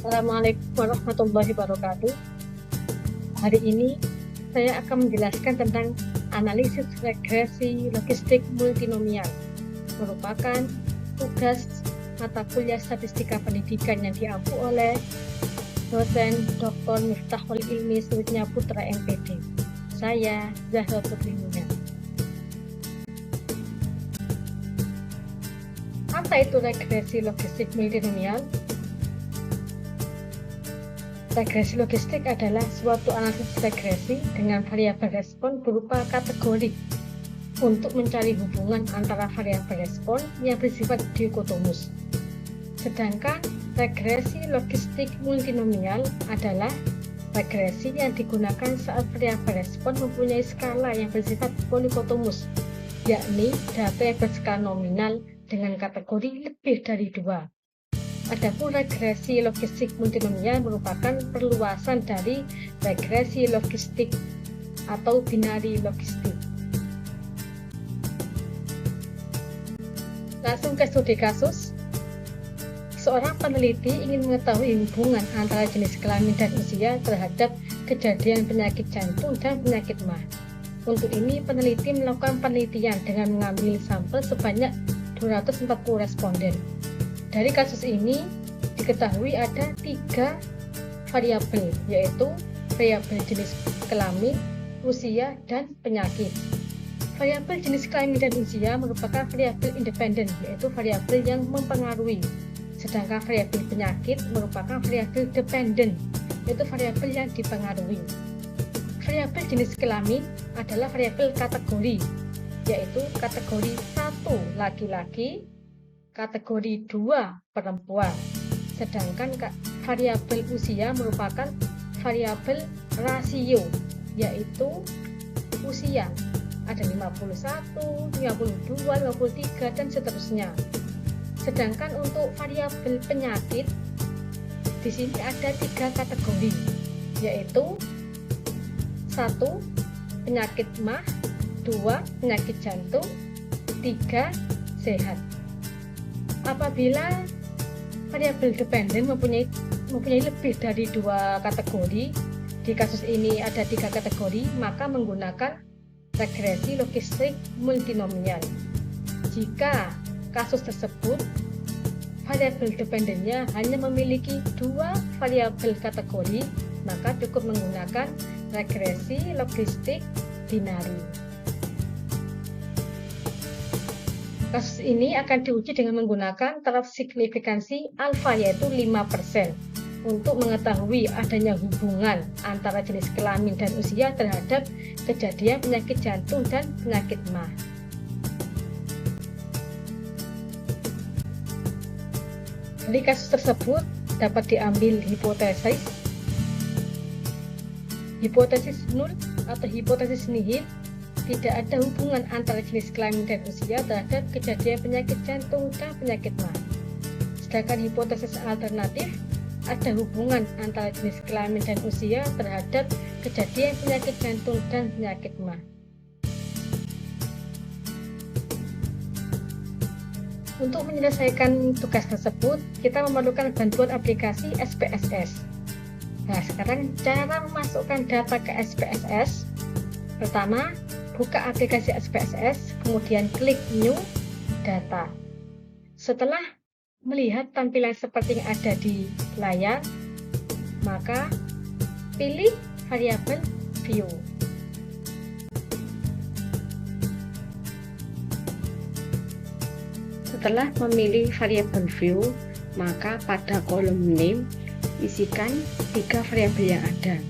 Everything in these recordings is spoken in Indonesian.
Assalamualaikum warahmatullahi wabarakatuh. Hari ini saya akan menjelaskan tentang analisis regresi logistik multinomial. Merupakan tugas mata kuliah statistika pendidikan yang diampu oleh dosen Dr. Miftahul Ilmi Suwidnya Putra MPD. Saya Zahra Putri Muda. Apa itu regresi logistik multinomial? Regresi logistik adalah suatu analisis regresi dengan variabel respon berupa kategori untuk mencari hubungan antara variabel respon yang bersifat dikotomus. Sedangkan regresi logistik multinomial adalah regresi yang digunakan saat variabel respon mempunyai skala yang bersifat polikotomus, yakni data yang berskala nominal dengan kategori lebih dari 2. Adapun regresi logistik multinomial merupakan perluasan dari regresi logistik atau binari logistik. Langsung ke studi kasus. Seorang peneliti ingin mengetahui hubungan antara jenis kelamin dan usia terhadap kejadian penyakit jantung dan penyakit MAH. Untuk ini, peneliti melakukan penelitian dengan mengambil sampel sebanyak 240 responden. Dari kasus ini diketahui ada 3 variabel, yaitu variabel jenis kelamin, usia, dan penyakit. Variabel jenis kelamin dan usia merupakan variabel independen, yaitu variabel yang mempengaruhi. Sedangkan variabel penyakit merupakan variabel dependen, yaitu variabel yang dipengaruhi. Variabel jenis kelamin adalah variabel kategori, yaitu kategori 1 laki-laki, kategori 2 perempuan. Sedangkan variabel usia merupakan variabel rasio, yaitu usia ada 51, 52, 53 dan seterusnya. Sedangkan untuk variabel penyakit di sini ada 3 kategori, yaitu 1 penyakit MAH, 2 penyakit jantung, 3 sehat. Apabila variabel dependen mempunyai lebih dari 2 kategori, di kasus ini ada 3 kategori, maka menggunakan regresi logistik multinomial. Jika kasus tersebut variabel dependennya hanya memiliki 2 variabel kategori, maka cukup menggunakan regresi logistik binari. Kasus ini akan diuji dengan menggunakan taraf signifikansi alfa, yaitu 5%, untuk mengetahui adanya hubungan antara jenis kelamin dan usia terhadap kejadian penyakit jantung dan penyakit MAH. Dari kasus tersebut dapat diambil hipotesis nul atau hipotesis nihil. Tidak ada hubungan antara jenis kelamin dan usia terhadap kejadian penyakit jantung dan penyakit MAH. Sedangkan hipotesis alternatif, ada hubungan antara jenis kelamin dan usia terhadap kejadian penyakit jantung dan penyakit MAH. Untuk menyelesaikan tugas tersebut, kita memerlukan bantuan aplikasi SPSS. Nah, sekarang cara memasukkan data ke SPSS. Pertama, buka aplikasi SPSS, kemudian klik New Data. Setelah melihat tampilan seperti yang ada di layar, maka pilih variabel View. Setelah memilih variabel View, maka pada kolom Name isikan 3 variabel yang ada,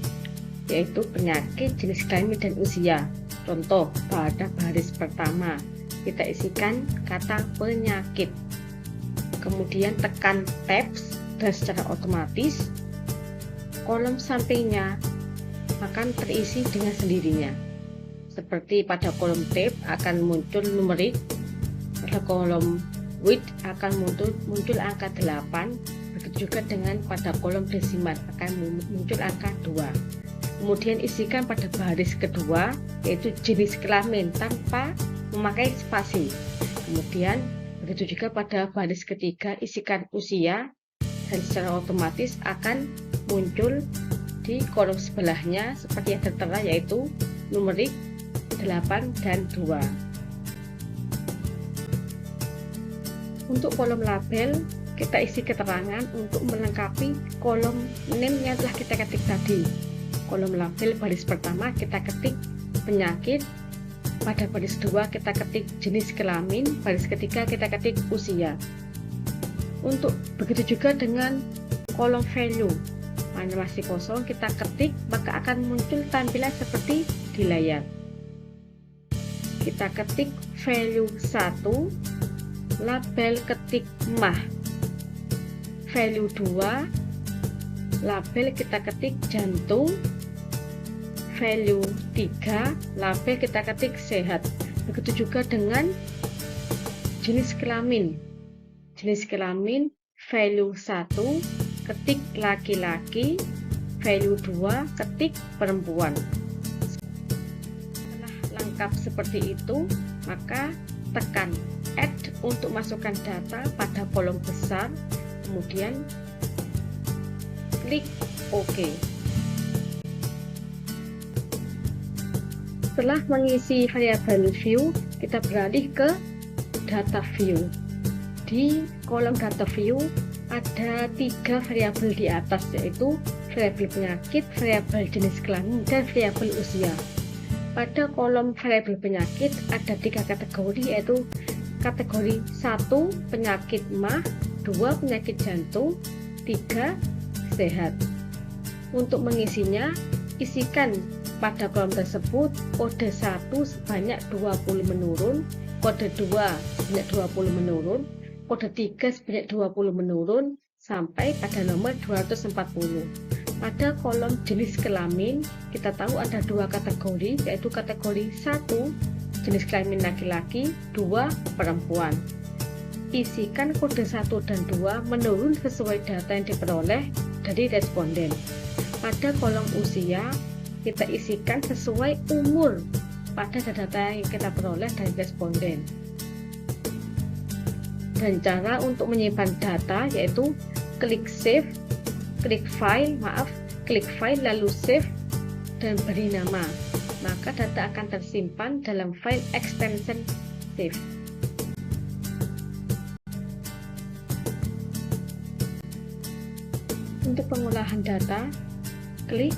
yaitu penyakit, jenis kelamin, dan usia. Contoh, pada baris pertama kita isikan kata penyakit, kemudian tekan tabs dan secara otomatis kolom sampingnya akan terisi dengan sendirinya. Seperti pada kolom tab akan muncul numerik, pada kolom width akan muncul angka 8, begitu juga dengan pada kolom desimal akan muncul angka 2. Kemudian isikan pada baris kedua, yaitu jenis kelamin tanpa memakai spasi. Kemudian begitu juga pada baris ketiga isikan usia dan secara otomatis akan muncul di kolom sebelahnya seperti yang tertera, yaitu numerik 8 dan 2. Untuk kolom label, kita isi keterangan untuk melengkapi kolom name yang telah kita ketik tadi. Kolom label baris pertama kita ketik penyakit, pada baris 2 kita ketik jenis kelamin, baris ketiga kita ketik usia. Untuk begitu juga dengan kolom value, mana masih kosong kita ketik, maka akan muncul tampilan seperti di layar. Kita ketik value 1, label ketik mah. Value 2, label kita ketik jantung. Value 3, label kita ketik sehat. Begitu juga dengan jenis kelamin. Jenis kelamin value 1 ketik laki-laki, value 2 ketik perempuan. Setelah lengkap seperti itu, maka tekan add untuk masukkan data pada kolom besar, kemudian klik OK. Setelah mengisi variabel view, kita beralih ke data view. Di kolom data view ada 3 variabel di atas, yaitu variabel penyakit, variabel jenis kelamin, dan variabel usia. Pada kolom variabel penyakit ada 3 kategori, yaitu kategori 1 penyakit mah, 2 penyakit jantung, 3 sehat. Untuk mengisinya, isikan pada kolom tersebut kode 1 sebanyak 20 menurun, kode 2 sebanyak 20 menurun, kode 3 sebanyak 20 menurun, sampai pada nomor 240. Pada kolom jenis kelamin, kita tahu ada 2 kategori, yaitu kategori 1 jenis kelamin laki-laki, 2 perempuan. Isikan kode 1 dan 2 menurun sesuai data yang diperoleh dari responden. Pada kolom usia, kita isikan sesuai umur pada data yang kita peroleh dari responden. Dan cara untuk menyimpan data yaitu klik file lalu save dan beri nama, maka data akan tersimpan dalam file extension save. Untuk pengolahan data, klik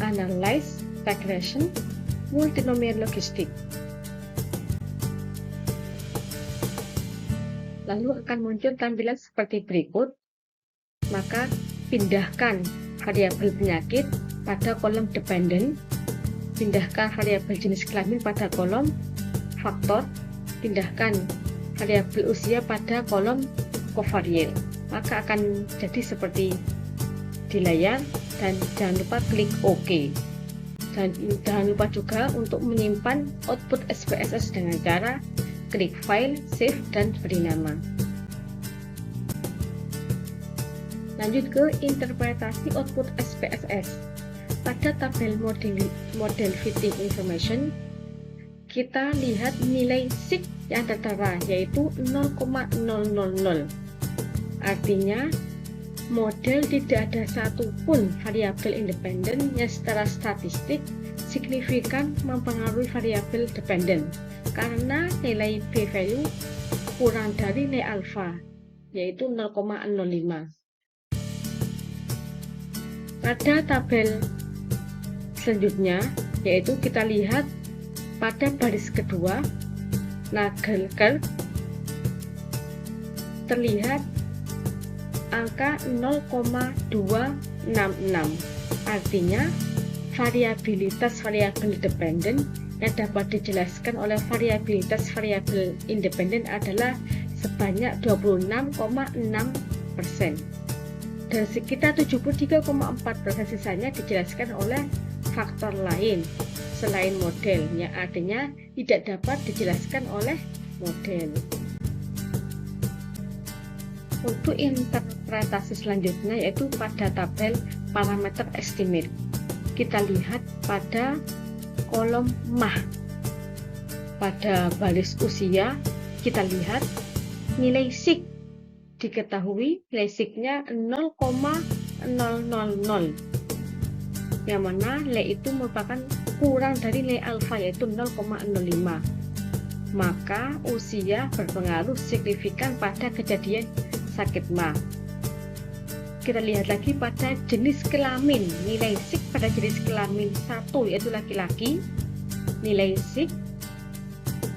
Analyze Regression Multinomial Logistic. Lalu akan muncul tampilan seperti berikut. Maka pindahkan variabel penyakit pada kolom dependent, pindahkan variabel jenis kelamin pada kolom faktor, pindahkan variabel usia pada kolom covariate. Maka akan jadi seperti di layar, dan jangan lupa klik OK. Dan jangan lupa juga untuk menyimpan output SPSS dengan cara klik file, save, dan beri nama. Lanjut ke interpretasi output SPSS. Pada tabel model fitting information, kita lihat nilai sig yang tertera, yaitu 0,000. Artinya model tidak ada satupun variabel independen yang secara statistik signifikan mempengaruhi variabel dependen, karena nilai p-value kurang dari nilai alfa, yaitu 0,05. Pada tabel selanjutnya, yaitu kita lihat pada baris kedua, Nagel curve terlihat angka 0,266. Artinya variabilitas variabel dependen yang dapat dijelaskan oleh variabilitas variabel independen adalah sebanyak 26,6%. Dan sekitar 73,4% sisanya dijelaskan oleh faktor lain selain model, yang artinya tidak dapat dijelaskan oleh model. Untuk interpretasi selanjutnya yaitu pada tabel parameter estimate. Kita lihat pada kolom mah. Pada baris usia kita lihat nilai sig diketahui nilai sigma 0,000, yang mana nilai itu merupakan kurang dari nilai alfa yaitu 0,05. Maka usia berpengaruh signifikan pada kejadian sakit ma. Kita lihat lagi pada jenis kelamin. Nilai sig pada jenis kelamin 1 yaitu laki-laki, nilai sig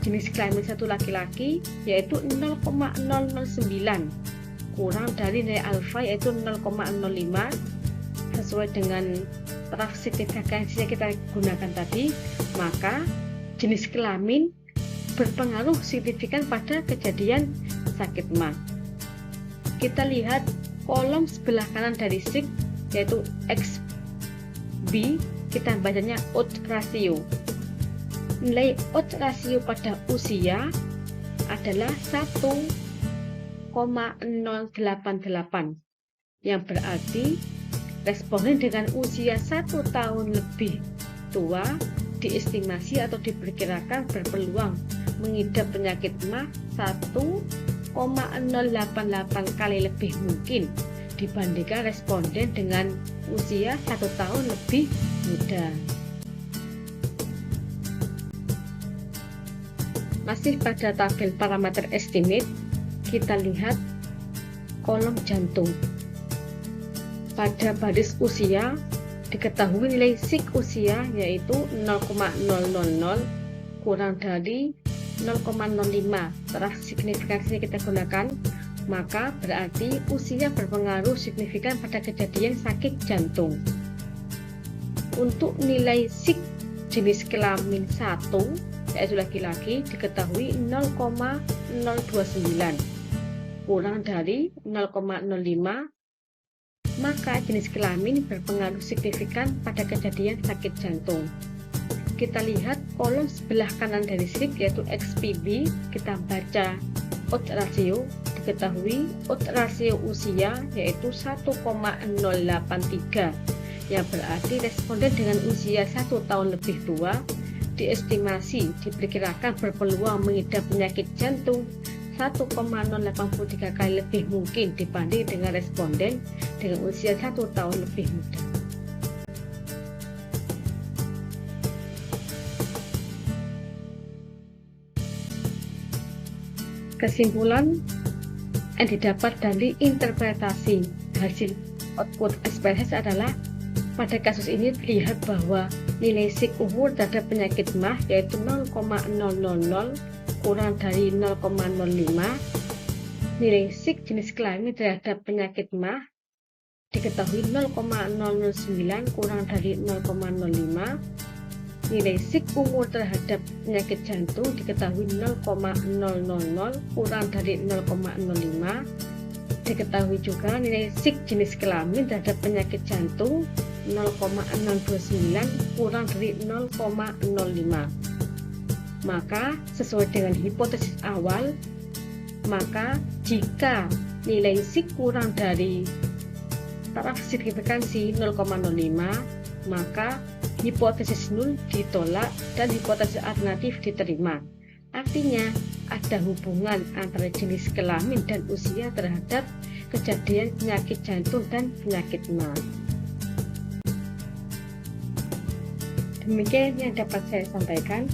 jenis kelamin 1 laki-laki yaitu 0,009, kurang dari nilai alfa yaitu 0,05. Sesuai dengan taraf signifikansi yang kita gunakan tadi, maka jenis kelamin berpengaruh signifikan pada kejadian sakit ma. Kita lihat kolom sebelah kanan dari sig yaitu XB, kita bacanya odds ratio. Nilai odds ratio pada usia adalah 1,088, yang berarti responden dengan usia 1 tahun lebih tua diestimasi atau diperkirakan berpeluang mengidap penyakit ma 1,088 kali lebih mungkin dibandingkan responden dengan usia 1 tahun lebih muda. Masih pada tabel parameter estimate, kita lihat kolom jantung. Pada baris usia diketahui nilai sig usia yaitu 0,000 kurang dari 0,05. Taraf signifikansi yang kita gunakan, maka berarti usia berpengaruh signifikan pada kejadian sakit jantung. Untuk nilai sig jenis kelamin 1 yaitu laki-laki diketahui 0,029, kurang dari 0,05, maka jenis kelamin berpengaruh signifikan pada kejadian sakit jantung. Kita lihat kolom sebelah kanan dari sig yaitu XPB, kita baca odds ratio, diketahui odds ratio usia yaitu 1,083, yang berarti responden dengan usia 1 tahun lebih tua diestimasi diperkirakan berpeluang mengidap penyakit jantung 1,083 kali lebih mungkin dibanding dengan responden dengan usia 1 tahun lebih muda. Kesimpulan yang didapat dari interpretasi hasil output SPSS adalah pada kasus ini terlihat bahwa nilai sig umur terhadap penyakit ma yaitu 0,000 kurang dari 0,05. Nilai sig jenis kelamin terhadap penyakit ma diketahui 0,009 kurang dari 0,05. Nilai sig umur terhadap penyakit jantung diketahui 0,000 kurang dari 0,05. Diketahui juga nilai sig jenis kelamin terhadap penyakit jantung 0,629 kurang dari 0,05. Maka sesuai dengan hipotesis awal, maka jika nilai sig kurang dari taraf signifikansi 0,05, maka hipotesis nul ditolak dan hipotesis alternatif diterima. Artinya ada hubungan antara jenis kelamin dan usia terhadap kejadian penyakit jantung dan penyakit ma. Demikian yang dapat saya sampaikan.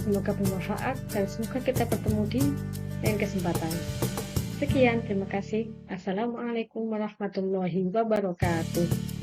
Semoga bermanfaat dan semoga kita bertemu di lain kesempatan. Sekian, terima kasih. Assalamualaikum warahmatullahi wabarakatuh.